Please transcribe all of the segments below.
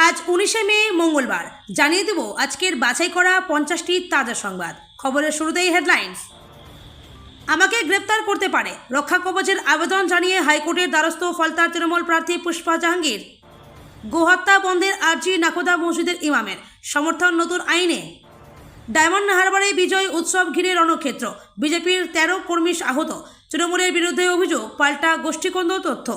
আজ 19শে মে মঙ্গলবার জানিয়ে দেব আজকের বাছাই করা 50টি তাজা সংবাদ। খবরের শুরুতেই হেডলাইন্স। আমাকে গ্রেপ্তার করতে পারে, রক্ষা কবচের আবেদন জানিয়ে হাইকোর্টের দ্বারস্থ ফলতার তৃণমূল প্রার্থী পুষ্পা জাহাঙ্গীর। গোহত্যা বন্ধের আর্জি নাকোদা মসজিদের ইমামের, সমর্থন নতুন আইনে। ডায়মন্ড হারবারে বিজয় উৎসব ঘিরে রণক্ষেত্র, বিজেপির 13 কর্মী আহত, তৃণমূলের বিরুদ্ধে অভিযোগ, পাল্টা গোষ্ঠীকন্দ তথ্য।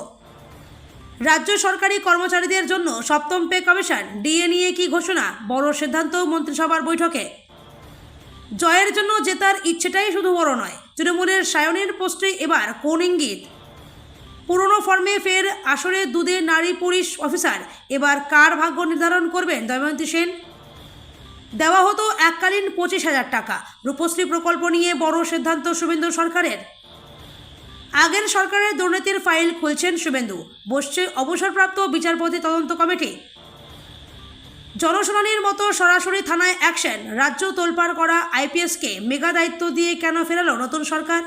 রাজ্য সরকারি কর্মচারীদের জন্য সপ্তম পে কমিশন, ডিএ নিয়ে কি ঘোষণা, বড় সিদ্ধান্ত মন্ত্রিসভার বৈঠকে। জয়ের জন্য জেতার ইচ্ছেটাই শুধু বড় নয়, তৃণমূলের সায়নের পোস্টে এবার কোন ইঙ্গিত। পুরনো ফর্মে ফের আসরে দুধে নারী পুলিশ অফিসার, এবার কার ভাগ্য নির্ধারণ করবেন দময়ন্তী সেন। দেওয়া হতো এককালীন 25,000 টাকা, রূপশ্রী প্রকল্প নিয়ে বড় সিদ্ধান্ত শুভেন্দু সরকারের। আগের সরকারের দুর্নীতির ফাইল খুলছেন শুভেন্দু, বসছে অবসরপ্রাপ্ত বিচারপতি তদন্ত কমিটি। জনশুনানির মতো সরাসরি থানায় অ্যাকশন, রাজ্য তোলপাড় করা আইপিএসকে মেগা দায়িত্ব দিয়ে কেন ফেরালো নতুন সরকার।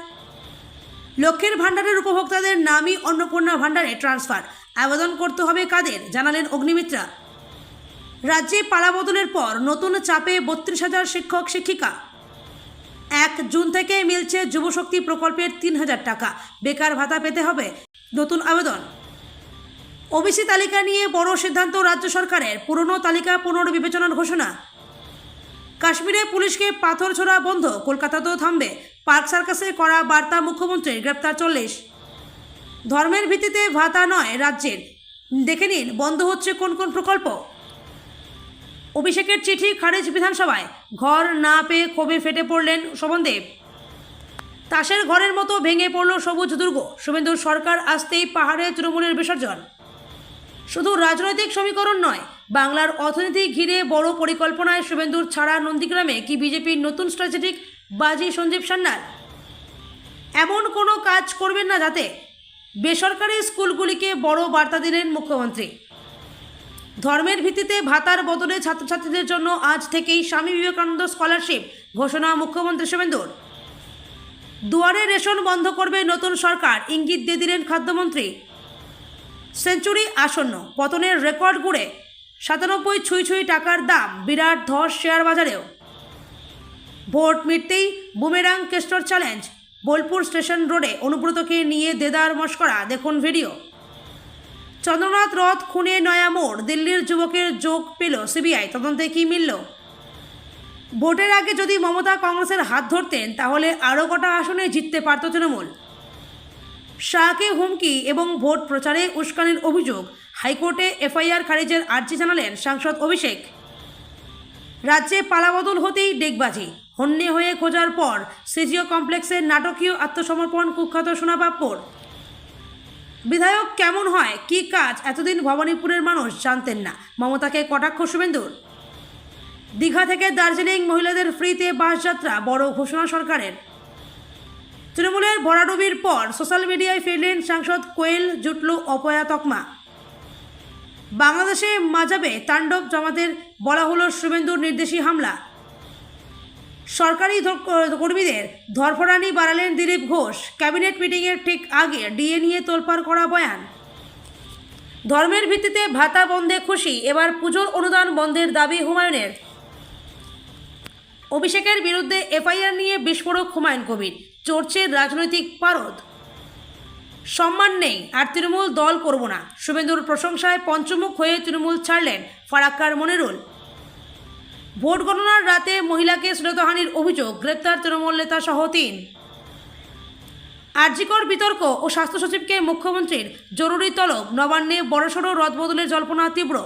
লক্ষ্মীর ভাণ্ডারের উপভোক্তাদের নামই অন্নপূর্ণা ভাণ্ডারে ট্রান্সফার, আবেদন করতে হবে কাদের, জানালেন অগ্নিমিত্রা। রাজ্যে পালাবদলের পর নতুন চাপে 32,000 শিক্ষক শিক্ষিকা। 1 জুন থেকে মিলছে যুবশক্তি প্রকল্পের 3,000 টাকা, বেকার ভাতা পেতে হবে নতুন আবেদন। ওবিসি তালিকা নিয়ে বড় সিদ্ধান্ত রাজ্য সরকারের, পুরনো তালিকা পুনর্বিবেচনার ঘোষণা। কাশ্মীরে পুলিশকে পাথর ছোড়া বন্ধ, কলকাতাতেও থামবে, পার্ক সার্কাসে করা বার্তা মুখ্যমন্ত্রীর, গ্রেপ্তার 40। ধর্মের ভিত্তিতে ভাতা নয় রাজ্যের, দেখে নিন বন্ধ হচ্ছে কোন কোন প্রকল্প। অভিষেকের চিঠি খারিজ বিধানসভায়, ঘর না পেয়ে ক্ষোভে ফেটে পড়লেন শোভনদেব। তাসের ঘরের মতো ভেঙে পড়ল সবুজ দুর্গ, শুভেন্দুর সরকার আসতেই পাহাড়ে তৃণমূলের বিসর্জন। শুধু রাজনৈতিক সমীকরণ নয়, বাংলার অর্থনীতি ঘিরে বড় পরিকল্পনায় শুভেন্দুর ছাড়া নন্দীগ্রামে কি বিজেপির নতুন স্ট্র্যাটেজিক বাজি সঞ্জীব সান্যাল। এমন কোনো কাজ করবেন না যাতে বেসরকারি স্কুলগুলিকে বড় বার্তা দিলেন মুখ্যমন্ত্রী। ধর্মের ভিত্তিতে ভাতার বদলে ছাত্রছাত্রীদের জন্য আজ থেকেই স্বামী বিবেকানন্দ স্কলারশিপ, ঘোষণা মুখ্যমন্ত্রী শুভেন্দুর। দুয়ারে রেশন বন্ধ করবে নতুন সরকার, ইঙ্গিত দিয়ে দিলেন খাদ্যমন্ত্রী। সেঞ্চুরি আসন্ন, পতনের রেকর্ড গড়ে 97 ছুঁই টাকার দাম, বিরাট ধস শেয়ার বাজারেও। ভোট মিটতেই বুমেরাং কেস্টর চ্যালেঞ্জ, বোলপুর স্টেশন রোডে অনুব্রতকে নিয়ে দেদার মস্করা, দেখুন ভিডিও। চন্দ্রনাথ রথ খুনে নয়া মোড়, দিল্লির যুবকের যোগ পেল সিবিআই, তদন্তে কি মিলল। ভোটের আগে যদি মমতা কংগ্রেসের হাত ধরতেন তাহলে আরও কটা আসনে জিততে পারত তৃণমূল। শাহকে হুমকি এবং ভোট প্রচারে উস্কানির অভিযোগ, হাইকোর্টে এফআইআর খারিজের আর্জি জানালেন সাংসদ অভিষেক। রাজ্যে পালাবদল হতেই ডেকবাজি, হন্যে হয়ে খোঁজার পর সিজিও কমপ্লেক্সের নাটকীয় আত্মসমর্পণ কুখ্যাত সোনাবাপ্পর। বিধায়ক কেমন হয়, কি কাজ এতদিন ভবানীপুরের মানুষ জানতেন না, মমতাকে কটাক্ষ শুভেন্দুর। দীঘা থেকে দার্জিলিং মহিলাদের ফ্রিতে বাস যাত্রা, বড় ঘোষণা সরকারের। তৃণমূলের ভরাডুবির পর সোশ্যাল মিডিয়ায় ফিরলেন সাংসদ কোয়েল, জুটল অপয়া তকমা। বাংলাদেশে মাজাবে তাণ্ডব জমাতের, বলা হলো শুভেন্দুর নির্দেশী হামলা। সরকারি কর্মীদের ধরফরানি বাড়ালেন দিলীপ ঘোষ, ক্যাবিনেট মিটিংয়ের ঠিক আগে ডিএ নিয়ে তোলপাড় করা বয়ান। ধর্মের ভিত্তিতে ভাতা বন্ধে খুশি, এবার পুজোর অনুদান বন্ধের দাবি হুমায়ুনের। অভিষেকের বিরুদ্ধে এফআইআর নিয়ে বিস্ফোরক হুমায়ুন কবির, চড়ছে রাজনৈতিক পারদ। সম্মান নেই আর তৃণমূল দল করব না, শুভেন্দুর প্রশংসায় পঞ্চমুখ হয়ে তৃণমূল ছাড়লেন ফারাক্কার মনিরুল। ভোট গণনার রাতে মহিলাকে শ্লীলতাহানির অভিযোগ, গ্রেপ্তার তৃণমূল নেতা সহ 3। আরজিকর বিতর্ক ও স্বাস্থ্য সচিবকে মুখ্যমন্ত্রীর জরুরি তলব, নবান্নে বড়সড় রদবদলের জল্পনা তীব্র।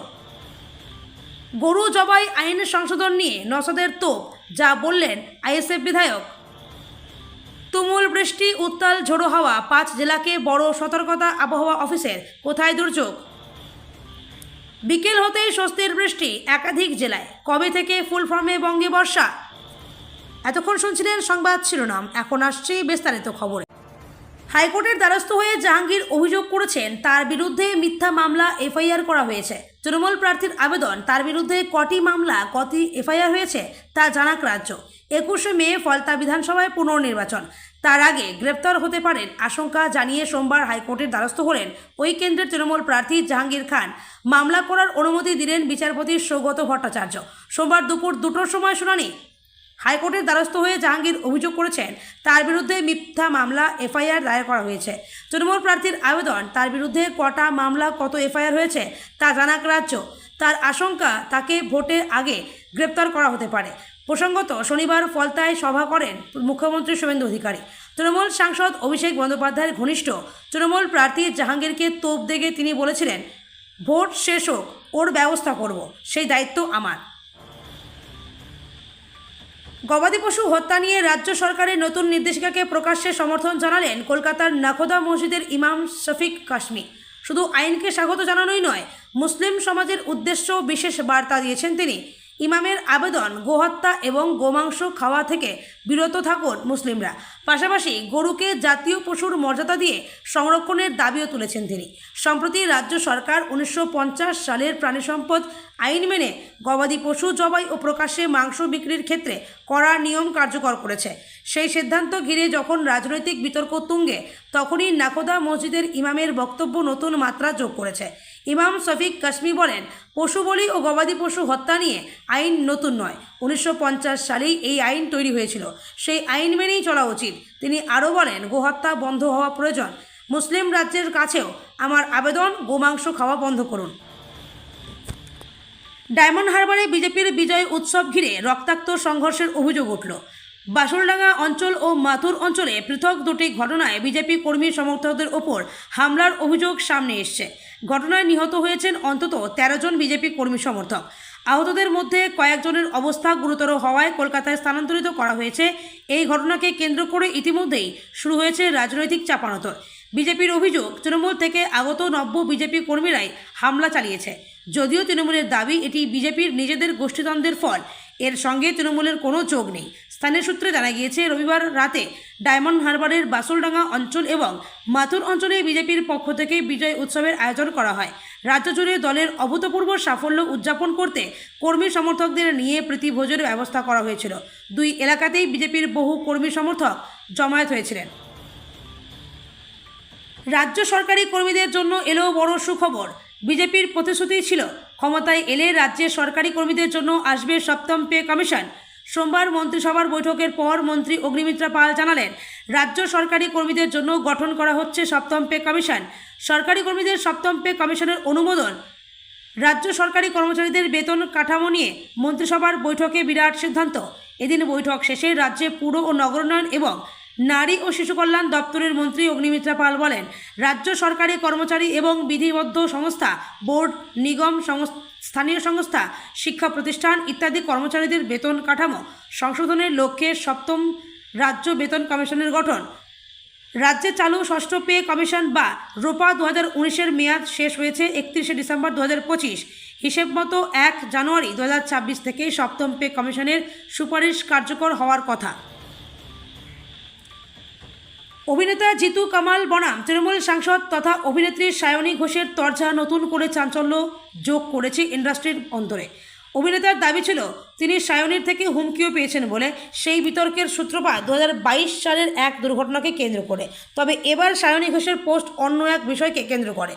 গরু জবাই আইন সংশোধন নিয়ে নওশাদের তোপ, যা বললেন আইএসএফ বিধায়ক। তুমুল বৃষ্টি, উত্তাল ঝোড়ো হাওয়া, 5 জেলাকে বড় সতর্কতা আবহাওয়া অফিসের, কোথায় দুর্যোগ। বিকেল হতেই স্বস্তির বৃষ্টি একাধিক জেলায়, কবে থেকে ফুল ফর্মে বঙ্গে বর্ষা। এতক্ষণ শুনছিলেন সংবাদ শিরোনাম, এখন আসছে বিস্তারিত খবরে। হাইকোর্টের দ্বারস্থ হয়ে জাহাঙ্গীর অভিযোগ করেছেন তার বিরুদ্ধে মিথ্যা মামলা এফআইআর করা হয়েছে। তৃণমূল প্রার্থীর আবেদন, তার বিরুদ্ধে কটি মামলা, কটি এফআইআর হয়েছে তা জানাক রাজ্য। 21শে মে ফলতা বিধানসভায় পুনর্নির্বাচন, তার আগে গ্রেপ্তার হতে পারেন আশঙ্কা জানিয়ে সোমবার হাইকোর্টের দ্বারস্থ হলেন ওই কেন্দ্রের তৃণমূল প্রার্থী জাহাঙ্গীর খান। মামলা করার অনুমতি দিলেন বিচারপতি সৌগত ভট্টাচার্য। সোমবার দুপুর 2টোর সময় শুনানি। হাইকোর্টের দ্বারস্থ হয়ে জাহাঙ্গীর অভিযোগ করেছেন তার বিরুদ্ধে মিথ্যা মামলা এফআইআর দায়ের করা হয়েছে। তৃণমূল প্রার্থীর আবেদন, তার বিরুদ্ধে কটা মামলা, কত এফআইআর হয়েছে তা জানা গ্রাহ্য। তার আশঙ্কা তাকে ভোটের আগে গ্রেপ্তার করা হতে পারে। প্রসঙ্গত, শনিবার ফলতায় সভা করেন মুখ্যমন্ত্রী শুভেন্দু অধিকারী। তৃণমূল সাংসদ অভিষেক বন্দ্যোপাধ্যায়ের ঘনিষ্ঠ তৃণমূল প্রার্থী জাহাঙ্গীরকে তোপ দেগে তিনি বলেছিলেন, ভোট শেষ হোক, ওর ব্যবস্থা করব, সেই দায়িত্ব আমার। গবাদি পশু হত্যা নিয়ে রাজ্য সরকারের নতুন নির্দেশিকাকে প্রকাশ্যে সমর্থন জানালেন কলকাতার নাখোদা মসজিদের ইমাম শফিক কাশমি। শুধু আইনকে স্বাগত জানানোই নয়, মুসলিম সমাজের উদ্দেশ্যেও বিশেষ বার্তা দিয়েছেন তিনি। ইমামের আবেদন, গোহত্যা এবং গোমাংস খাওয়া থেকে বিরত থাকুন মুসলিমরা। পাশাপাশি গরুকে জাতীয় পশুর মর্যাদা দিয়ে সংরক্ষণের দাবিও তুলেছেন তিনি। সম্প্রতি রাজ্য সরকার 1950 সালের প্রাণী সম্পদ আইন মেনে গবাদি পশু জবাই ও প্রকাশ্যে মাংস বিক্রির ক্ষেত্রে কড়া নিয়ম কার্যকর করেছে। সেই সিদ্ধান্ত ঘিরে যখন রাজনৈতিক বিতর্ক তুঙ্গে, তখনই নাখোদা মসজিদের ইমামের বক্তব্য নতুন মাত্রা যোগ করেছে। ইমাম শফিক কাশমি বলেন, পশু বলি ও গবাদি পশু হত্যা নিয়ে আইন নতুন নয়। 1950 সালেই এই আইন তৈরি হয়েছিল, সেই আইন মেনেই চলা উচিত। তিনি আরও বলেন, গোহত্যা বন্ধ হওয়া প্রয়োজন। মুসলিম রাজ্যের কাছেও আমার আবেদন, গোমাংস খাওয়া বন্ধ করুন। ডায়মন্ড হারবারে বিজেপির বিজয় উৎসব ঘিরে রক্তাক্ত সংঘর্ষের অভিযোগ উঠল। বাসুলডাঙ্গা অঞ্চল ও মাথুর অঞ্চলে পৃথক দুটি ঘটনায় বিজেপি কর্মী সমর্থকদের ওপর হামলার অভিযোগ সামনে এসছে। ঘটনায় নিহত হয়েছেন অন্তত 13 জন বিজেপি কর্মী সমর্থক। আহতদের মধ্যে কয়েকজনের অবস্থা গুরুতর হওয়ায় কলকাতায় স্থানান্তরিত করা হয়েছে। এই ঘটনাকে কেন্দ্র করে ইতিমধ্যেই শুরু হয়েছে রাজনৈতিক চাপানোতর। বিজেপির অভিযোগ, তৃণমূল থেকে আগত নব্য বিজেপি কর্মীরাই হামলা চালিয়েছে। যদিও তৃণমূলের দাবি এটি বিজেপির নিজেদের গোষ্ঠীদ্বন্দ্বের ফল, এর সঙ্গে তৃণমূলের কোনো যোগ নেই। স্থানীয় সূত্রে জানা গিয়েছে, রবিবার রাতে ডায়মন্ড হারবারের বাসুলডাঙ্গা অঞ্চল এবং মাথুর অঞ্চলে বিজেপির পক্ষ থেকে বিজয় উৎসবের আয়োজন করা হয়। রাজ্য জুড়ে দলের অভূতপূর্ব সাফল্য উদযাপন করতে কর্মী সমর্থকদের নিয়ে প্রীতিভোজের ব্যবস্থা করা হয়েছিল। দুই এলাকাতেই বিজেপির বহু কর্মী সমর্থক জমায়েত হয়েছিলেন। রাজ্য সরকারি কর্মীদের জন্য এলো বড় সুখবর। বিজেপির প্রতিশ্রুতি ছিল, ক্ষমতায় এলে রাজ্যের সরকারি কর্মীদের জন্য আসবে 7ম পে কমিশন। সোমবার মন্ত্রিসভার বৈঠকের পর মন্ত্রী অগ্নিমিত্রা পাল জানালেন, রাজ্য সরকারি কর্মীদের জন্য গঠন করা হচ্ছে 7ম পে কমিশন। সরকারি কর্মীদের 7ম পে কমিশনের অনুমোদন। রাজ্য সরকারি কর্মচারীদের বেতন কাঠামো নিয়ে মন্ত্রিসভার বৈঠকে বিরাট সিদ্ধান্ত। এদিন বৈঠক শেষে রাজ্যে পুর ও নগরোন্নয়ন এবং নারী ও শিশু কল্যাণ দপ্তরের মন্ত্রী অগ্নিমিত্রা পাল বলেন, রাজ্য সরকারি কর্মচারী এবং বিধিবদ্ধ সংস্থা, বোর্ড, নিগম, স্থানীয় সংস্থা, শিক্ষা প্রতিষ্ঠান ইত্যাদি কর্মচারীদের বেতন কাঠামো সংশোধনের লক্ষ্যে 7ম রাজ্য বেতন কমিশনের গঠন। রাজ্যে চালু 6ষ্ঠ পে কমিশন বা রোপা 2019-এর মেয়াদ শেষ হয়েছে 31শে ডিসেম্বর 2025। হিসেব মতো 1 জানুয়ারি 2026 থেকে 7ম পে কমিশনের সুপারিশ কার্যকর হওয়ার কথা। অভিনেতা জিতু কামাল বনাম তৃণমূল সাংসদ তথা অভিনেত্রী সায়নী ঘোষের তরজা নতুন করে চাঞ্চল্য যোগ করেছে ইন্ডাস্ট্রির অন্তরে। অভিনেতার দাবি ছিল তিনি সায়নীর থেকে হুমকিও পেয়েছেন বলে। সেই বিতর্কের সূত্রপাত 2022 সালের এক দুর্ঘটনাকে কেন্দ্র করে। তবে এবার সায়নী ঘোষের পোস্ট অন্য এক বিষয়কে কেন্দ্র করে।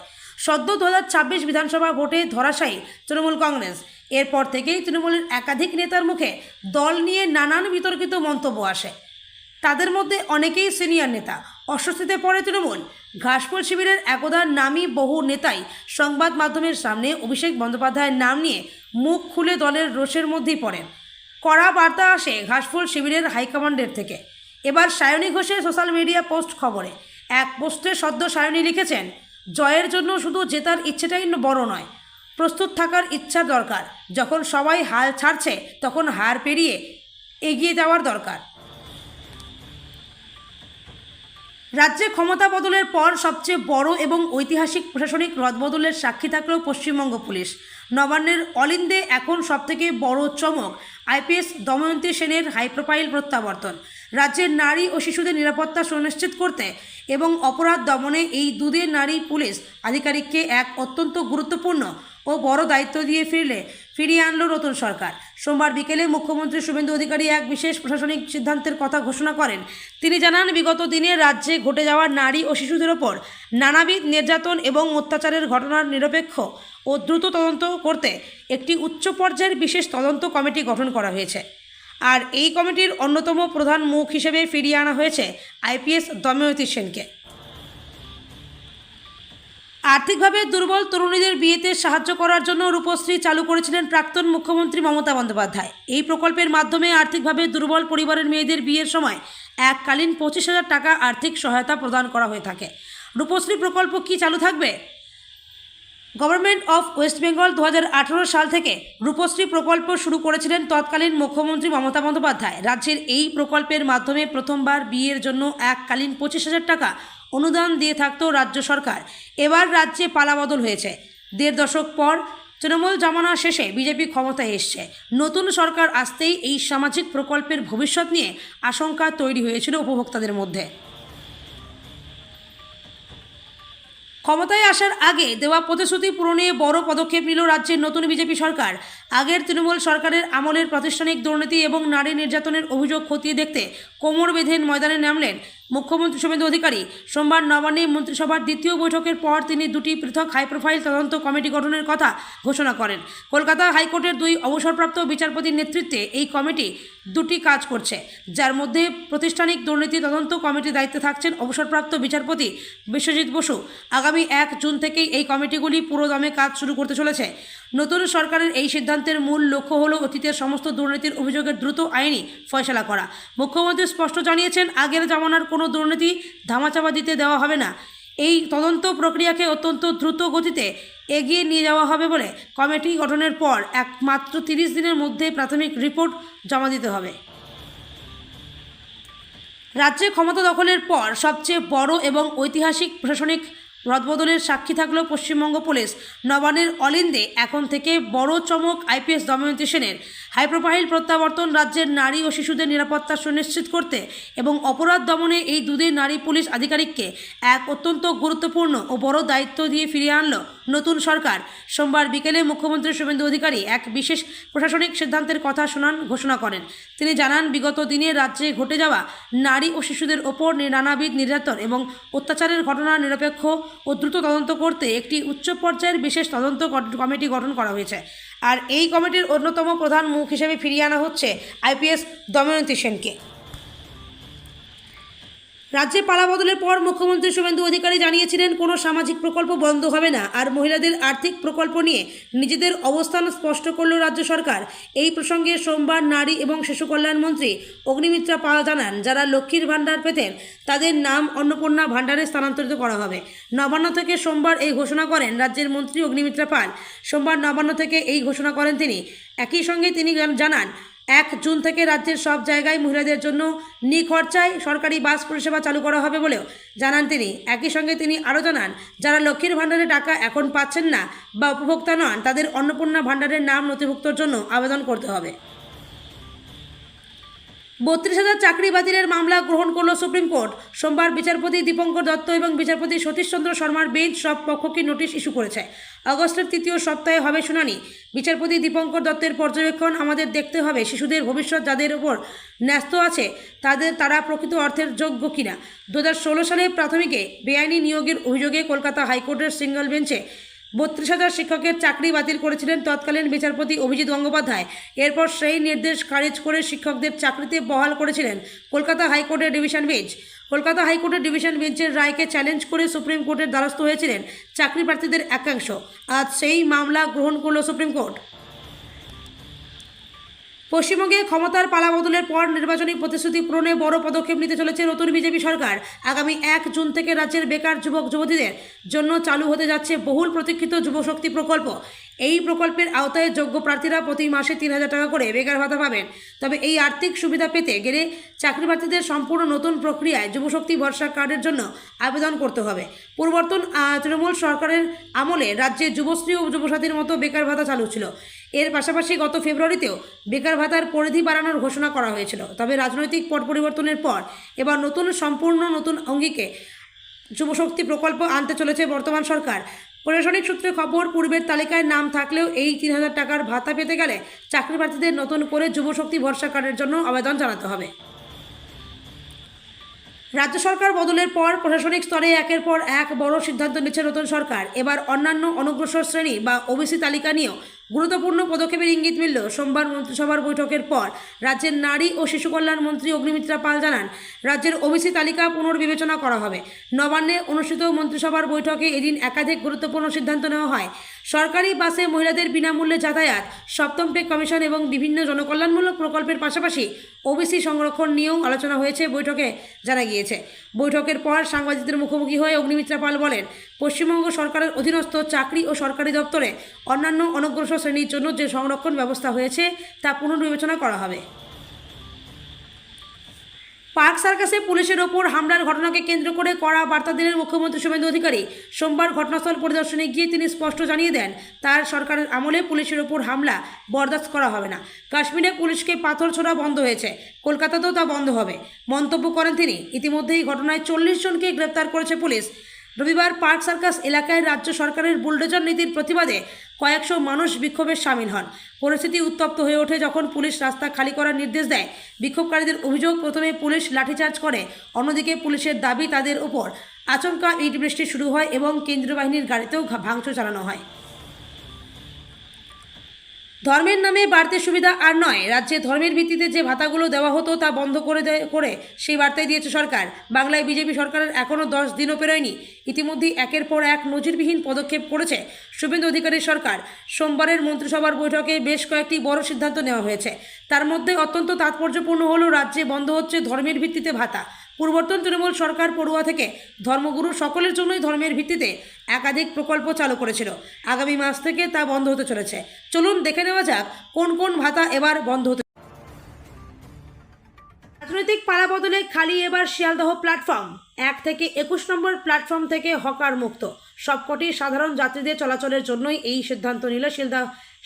সদ্য 2026 বিধানসভা ভোটে ধরাশায়ী তৃণমূল কংগ্রেস। এরপর থেকেই তৃণমূলের একাধিক নেতার মুখে দল নিয়ে নানান বিতর্কিত মন্তব্য আসে। তাদের মধ্যে অনেকেই সিনিয়র নেতা। অস্বস্তিতে পড়ে তৃণমূল। ঘাসফুল শিবিরের একদা নামী বহু নেতাই সংবাদ মাধ্যমের সামনে অভিষেক বন্দ্যোপাধ্যায়ের নাম নিয়ে মুখ খুলে দলের রোষের মধ্যেই পড়েন। কড়া বার্তা আসে ঘাসফুল শিবিরের হাইকমান্ডের থেকে। এবার সায়নী ঘোষের সোশ্যাল মিডিয়া পোস্ট খবরে। এক পোস্টে সদ্য সায়নী লিখেছেন, জয়ের জন্য শুধু জেতার ইচ্ছেটাই বড় নয়, প্রস্তুত থাকার ইচ্ছা দরকার। যখন সবাই হাল ছাড়ছে তখন হার পেরিয়ে এগিয়ে যাওয়ার দরকার। রাজ্যে ক্ষমতা বদলের পর সবচেয়ে বড় এবং ঐতিহাসিক প্রশাসনিক রদবদলের সাক্ষী থাকলেও পশ্চিমবঙ্গ পুলিশ। নবান্নের অলিন্দে এখন সবথেকে বড় চমক আইপিএস দময়ন্তী সেনের হাইপ্রোফাইল প্রত্যাবর্তন। রাজ্যের নারী ও শিশুদের নিরাপত্তা সুনিশ্চিত করতে এবং অপরাধ দমনে এই দুদিন নারী পুলিশ আধিকারিককে এক অত্যন্ত গুরুত্বপূর্ণ ও বড় দায়িত্ব দিয়ে ফিরলে ফিরিয়ে আনলো নতুন সরকার। সোমবার বিকেলে মুখ্যমন্ত্রী শুভেন্দু অধিকারী এক বিশেষ প্রশাসনিক সিদ্ধান্তের কথা ঘোষণা করেন। তিনি জানান, বিগত দিনে রাজ্যে ঘটে যাওয়া নারী ও শিশুদের ওপর নানাবিধ নির্যাতন এবং অত্যাচারের ঘটনার নিরপেক্ষ ও দ্রুত তদন্ত করতে একটি উচ্চ পর্যায়ের বিশেষ তদন্ত কমিটি গঠন করা হয়েছে। আর এই কমিটির অন্যতম প্রধান মুখ হিসেবে ফিরিয়ে আনা হয়েছে আইপিএস দময়ন্তী সেনকে। আর্থিকভাবে দুর্বল তরুণীদের বিয়েতে সাহায্য করার জন্য রূপশ্রী চালু করেছিলেন প্রাক্তন মুখ্যমন্ত্রী মমতা বন্দ্যোপাধ্যায়। এই প্রকল্পের মাধ্যমে আর্থিকভাবে দুর্বল পরিবারের মেয়েদের বিয়ের সময় এককালীন 25,000 টাকা আর্থিক সহায়তা প্রদান করা হয়ে থাকে। রূপশ্রী প্রকল্প কি চালু থাকবে? গভর্নমেন্ট অফ ওয়েস্ট বেঙ্গল 2018 সাল থেকে রূপশ্রী প্রকল্প শুরু করেছিলেন তৎকালীন মুখ্যমন্ত্রী মমতা বন্দ্যোপাধ্যায়। রাজ্যের এই প্রকল্পের মাধ্যমে প্রথমবার বিয়ের জন্য এককালীন 25,000 টাকা অনুদান দিয়ে থাকতো রাজ্য সরকার। এবার রাজ্যে পালাবদল হয়েছে। 1.5 দশক পর তৃণমূল জামানা শেষে বিজেপি ক্ষমতায় এসছে। নতুন সরকার আসতেই এই সামাজিক প্রকল্পের ভবিষ্যৎ নিয়ে আশঙ্কা তৈরি হয়েছিল উপভোক্তাদের মধ্যে। ক্ষমতায় আসার আগে দেওয়া প্রতিশ্রুতি পূরণে বড় পদক্ষেপ নিল রাজ্যের নতুন বিজেপি সরকার। আগের তৃণমূল সরকারের আমলের প্রাতিষ্ঠানিক দুর্নীতি এবং নারী নির্যাতনের অভিযোগ খতিয়ে দেখতে কোমর বেঁধে ময়দানে নামলেন মুখ্যমন্ত্রী শুভেন্দু অধিকারী। সোমবার নবান্নে মন্ত্রিসভার দ্বিতীয় বৈঠকের পর তিনি দুটি পৃথক হাইপ্রোফাইল তদন্ত কমিটি গঠনের কথা ঘোষণা করেন। কলকাতা হাইকোর্টের 2 অবসরপ্রাপ্ত বিচারপতির নেতৃত্বে এই কমিটি দুটি কাজ করছে, যার মধ্যে প্রাতিষ্ঠানিক দুর্নীতি তদন্ত কমিটির দায়িত্বে থাকছেন অবসরপ্রাপ্ত বিচারপতি বিশ্বজিৎ বসু। আগামী 1 জুন থেকেই এই কমিটিগুলি পুরোদমে কাজ শুরু করতে চলেছে। নতুন সরকারের এই সিদ্ধান্তের মূল লক্ষ্য হল অতীতের সমস্ত দুর্নীতির অভিযোগের দ্রুত আইনি ফয়সালা করা। মুখ্যমন্ত্রী স্পষ্ট জানিয়েছেন, আগের জামানার কোনো দুর্নীতি ধামাচাপা দিতে দেওয়া হবে না। এই তদন্ত প্রক্রিয়াকে অত্যন্ত দ্রুত গতিতে এগিয়ে নিয়ে যাওয়া হবে বলে কমিটি গঠনের পর মাত্র 30 দিনের মধ্যে প্রাথমিক রিপোর্ট জমা দিতে হবে। রাজ্যে ক্ষমতা দখলের পর সবচেয়ে বড় এবং ঐতিহাসিক প্রশাসনিক রদবদলের সাক্ষী থাকল পশ্চিমবঙ্গ পুলিশ। নবান্নের অলিন্দে এখন থেকে বড় চমক আইপিএস দময়ন্তী সেনের। হাইপ্রোফাইল প্রত্যাবর্তন রাজ্যের নারী ও শিশুদের নিরাপত্তা সুনিশ্চিত করতে এবং অপরাধ দমনে এই দুদিন নারী পুলিশ আধিকারিককে এক অত্যন্ত গুরুত্বপূর্ণ ও বড় দায়িত্ব দিয়ে ফিরিয়ে আনল নতুন সরকার। সোমবার বিকেলে মুখ্যমন্ত্রী শুভেন্দু অধিকারী এক বিশেষ প্রশাসনিক সিদ্ধান্তের কথা ঘোষণা করেন। তিনি জানান, বিগত দিনে রাজ্যে ঘটে যাওয়া নারী ও শিশুদের ওপর নানাবিধ নির্যাতন এবং অত্যাচারের ঘটনার নিরপেক্ষ ও দ্রুত তদন্ত করতে একটি উচ্চ পর্যায়ের বিশেষ তদন্ত কমিটি গঠন করা হয়েছে। আর এই কমিটির অন্যতম প্রধান মুখ হিসেবে ফিরিয়ে আনা হচ্ছে আইপিএস দময়ন্তী সেনকে। রাজ্যে পালাবদলের পর মুখ্যমন্ত্রী শুভেন্দু অধিকারী জানিয়েছিলেন, কোনো সামাজিক প্রকল্প বন্ধ হবে না। আর মহিলাদের আর্থিক প্রকল্প নিয়ে নিজেদের অবস্থান স্পষ্ট করল রাজ্য সরকার। এই প্রসঙ্গে সোমবার নারী এবং শিশু কল্যাণ মন্ত্রী অগ্নিমিত্রা পাল জানান, যারা লক্ষ্মীর ভাণ্ডার পেতেন তাদের নাম অন্নপূর্ণা ভাণ্ডারে স্থানান্তরিত করা হবে। নবান্ন থেকে সোমবার এই ঘোষণা করেন রাজ্যের মন্ত্রী অগ্নিমিত্রা পাল। সোমবার নবান্ন থেকে এই ঘোষণা করেন তিনি। একই সঙ্গে তিনি জানান, 1 জুন থেকে রাজ্যের সব জায়গায় মহিলাদের জন্য নিখরচায় সরকারি বাস পরিষেবা চালু করা হবে বলেও জানান তিনি। একই সঙ্গে তিনি আরও জানান, যারা লক্ষ্মীর ভাণ্ডারে টাকা এখন পাচ্ছেন না বা উপভোক্তা নন, তাদের অন্নপূর্ণা ভাণ্ডারের নাম নথিভুক্তর জন্য আবেদন করতে হবে। 32,000 চাকরি বাতিলের মামলা গ্রহণ করল সুপ্রিম কোর্ট। সোমবার বিচারপতি দীপঙ্কর দত্ত এবং বিচারপতি সতীশ চন্দ্র শর্মার বেঞ্চ সব পক্ষকে নোটিশ ইস্যু করেছে। আগস্টের 3য় সপ্তাহে হবে শুনানি। বিচারপতি দীপঙ্কর দত্তের পর্যবেক্ষণ, আমাদের দেখতে হবে শিশুদের ভবিষ্যৎ যাদের উপর ন্যস্ত আছে তারা প্রকৃত অর্থের যোগ্য কিনা। 2016 সালে প্রাথমিকে বেআইনি নিয়োগের অভিযোগে কলকাতা হাইকোর্টের সিঙ্গল বেঞ্চে 32,000 শিক্ষকের চাকরি বাতিল করেছিলেন তৎকালীন বিচারপতি অভিজিৎ গঙ্গোপাধ্যায়। এরপর সেই নির্দেশ খারিজ করে শিক্ষকদের চাকরিতে বহাল করেছিলেন কলকাতা হাইকোর্টের ডিভিশন বেঞ্চ। কলকাতা হাইকোর্টের ডিভিশন বেঞ্চের রায়কে চ্যালেঞ্জ করে সুপ্রিম কোর্টের দ্বারস্থ হয়েছিলেন চাকরি প্রার্থীদের একাংশ। আজ সেই মামলা গ্রহণ করল সুপ্রিম কোর্ট। পশ্চিমবঙ্গে ক্ষমতার পালাবদলের পর নির্বাচনী প্রতিশ্রুতি পূরণে বড় পদক্ষেপ নিতে চলেছে নতুন বিজেপি সরকার। আগামী 1 জুন থেকে রাজ্যের বেকার যুবক যুবতীদের জন্য চালু হতে যাচ্ছে বহুল প্রতীক্ষিত যুবশক্তি প্রকল্প। এই প্রকল্পের আওতায় যোগ্য প্রার্থীরা প্রতি মাসে 3,000 টাকা করে বেকার ভাতা পাবেন। তবে এই আর্থিক সুবিধা পেতে গেলে চাকরি প্রার্থীদের সম্পূর্ণ নতুন প্রক্রিয়ায় যুবশক্তি ভরসা কার্ডের জন্য আবেদন করতে হবে। পূর্ববর্তী তৃণমূল সরকারের আমলে রাজ্যে যুবশ্রী ও যুবসাথীর মতো বেকার ভাতা চালু ছিল। এর পাশাপাশি গত ফেব্রুয়ারিতেও বেকার ভাতার পরিধি বাড়ানোর ঘোষণা করা হয়েছিল। তবে রাজনৈতিক পট পরিবর্তনের পর এবার সম্পূর্ণ নতুন অঙ্গিকে যুবশক্তি প্রকল্প আনতে চলেছে বর্তমান সরকার। প্রশাসনিক সূত্রে খবর, পূর্বের তালিকায় নাম থাকলেও এই 3,000 টাকার ভাতা পেতে গেলে চাকরি প্রার্থীদের নতুন করে যুবশক্তি ভরসা কার্ডের জন্য আবেদন জানাতে হবে। রাজ্য সরকার বদলের পর প্রশাসনিক স্তরে একের পর এক বড় সিদ্ধান্ত নিচ্ছে নতুন সরকার। এবার অন্যান্য অনগ্রসর শ্রেণী বা ওবিসি তালিকা নিয়েও গুরুত্বপূর্ণ পদক্ষেপের ইঙ্গিত মিলল। সোমবার মন্ত্রিসভার বৈঠকের পর রাজ্যের নারী ও শিশু কল্যাণ মন্ত্রী অগ্নিমিত্রা পাল জানান, রাজ্যের ওবিসি তালিকা পুনর্বিবেচনা করা হবে। নবান্নে অনুষ্ঠিত মন্ত্রিসভার বৈঠকে এদিন একাধিক গুরুত্বপূর্ণ সিদ্ধান্ত নেওয়া হয়। সরকারি বাসে মহিলাদের বিনামূল্যে যাতায়াত, সপ্তম পে কমিশন এবং বিভিন্ন জনকল্যাণমূলক প্রকল্পের পাশাপাশি ওবিসি সংরক্ষণ নিয়েও আলোচনা হয়েছে বৈঠকে জানা গিয়েছে। বৈঠকের পর সাংবাদিকদের মুখোমুখি হয়ে অগ্নিমিত্রা পাল বলেন, পশ্চিমবঙ্গ সরকারের অধীনস্থ চাকরি ও সরকারি দপ্তরে অন্যান্য অনগ্রসর শ্রেণীর জন্য যে সংরক্ষণ ব্যবস্থা হয়েছে তা পুনর্বিবেচনা করা হবে। পার্ক সার্কাসে পুলিশের ওপর হামলার ঘটনাকে কেন্দ্র করে কড়া বার্তা দিলেন মুখ্যমন্ত্রী শুভেন্দু অধিকারী। সোমবার ঘটনাস্থল পরিদর্শনে গিয়ে তিনি স্পষ্ট জানিয়ে দেন, তার সরকারের আমলে পুলিশের ওপর হামলা বরদাস্ত করা হবে না। কাশ্মীরে পুলিশকে পাথর ছোড়া বন্ধ হয়েছে, কলকাতাতেও তা বন্ধ হবে মন্তব্য করেন তিনি। ইতিমধ্যেই ঘটনায় 40 জনকে গ্রেপ্তার করেছে পুলিশ। রবিবার পার্ক সার্কাস এলাকায় রাজ্য সরকারের বুলডোজার নীতির প্রতিবাদে কয়েকশো মানুষ বিক্ষোভে সামিল হন। পরিস্থিতি উত্তপ্ত হয়ে ওঠে যখন পুলিশ রাস্তা খালি করার নির্দেশ দেয়। বিক্ষোভকারীদের অভিযোগ, প্রথমে পুলিশ লাঠিচার্জ করে, অন্যদিকে পুলিশের দাবি তাদের উপর আচমকা ইট বৃষ্টি শুরু হয় এবং কেন্দ্রীয় বাহিনীর গাড়িতেও ভাঙচুর চালানো হয়। ধর্মের নামে বাড়তি সুবিধা আর নয়, রাজ্যে ধর্মের ভিত্তিতে যে ভাতাগুলো দেওয়া হতো তা বন্ধ করে সেই বার্তাই দিয়েছে সরকার। বাংলায় বিজেপি সরকারের এখনও 10 দিনও পেরোয়নি, ইতিমধ্যেই একের পর এক নজিরবিহীন পদক্ষেপ করেছে শুভেন্দু অধিকারীর সরকার। সোমবারের মন্ত্রিসভার বৈঠকে বেশ কয়েকটি বড় সিদ্ধান্ত নেওয়া হয়েছে। তার মধ্যে অত্যন্ত তাৎপর্যপূর্ণ হল রাজ্যে বন্ধ হচ্ছে ধর্মের ভিত্তিতে ভাতা। পূর্বতন তৃণমূল সরকার পড়ুয়া থেকে ধর্মগুরু সকলের জন্যই ধর্মের ভিত্তিতে একাধিক প্রকল্প চালু করেছিল। আগামী মাস থেকে তা বন্ধ হতে চলেছে। চলুন দেখে নেওয়া যাক কোন কোন ভাতা এবার বন্ধ হতে। রাজনৈতিক পালাবদলে খালি এবার শিয়ালদহ প্ল্যাটফর্ম। 1 থেকে 21 নম্বর প্ল্যাটফর্ম থেকে হকার মুক্ত। সবকটি সাধারণ যাত্রীদের চলাচলের জন্যই এই সিদ্ধান্ত নিল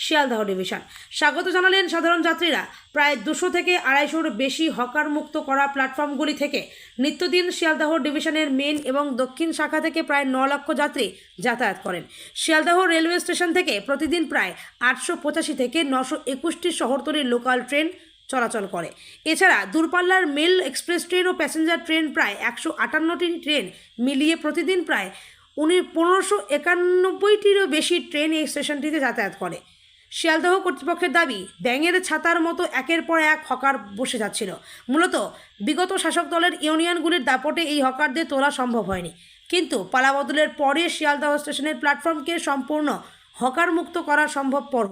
শিয়ালদহ ডিভিশন। স্বাগত জানালেন সাধারণ যাত্রীরা। প্রায় 200 থেকে 250-র বেশি হকার মুক্ত করা প্ল্যাটফর্মগুলি থেকে নিত্যদিন শিয়ালদহ ডিভিশনের মেন এবং দক্ষিণ শাখা থেকে প্রায় 9 লক্ষ যাত্রী যাতায়াত করেন। শিয়ালদহ রেলওয়ে স্টেশন থেকে প্রতিদিন প্রায় 885 থেকে 921টি শহরতলির লোকাল ট্রেন চলাচল করে। এছাড়া দূরপাল্লার মেল, এক্সপ্রেস ট্রেন ও প্যাসেঞ্জার ট্রেন প্রায় 158টি ট্রেন মিলিয়ে প্রতিদিন প্রায় 1591টিরও বেশি ট্রেন এই স্টেশনটিতে যাতায়াত করে। শিয়ালদহ কর্তৃপক্ষের দাবি, ব্যাঙের ছাতার মতো একের পর এক হকার বসে যাচ্ছিল। মূলত বিগত শাসক দলের ইউনিয়নগুলির দাপটে এই হকারদের তোলা সম্ভব হয়নি, কিন্তু পালাবদলের পরে শিয়ালদহ স্টেশনের প্ল্যাটফর্মকে সম্পূর্ণ হকার মুক্ত করা সম্ভবপর।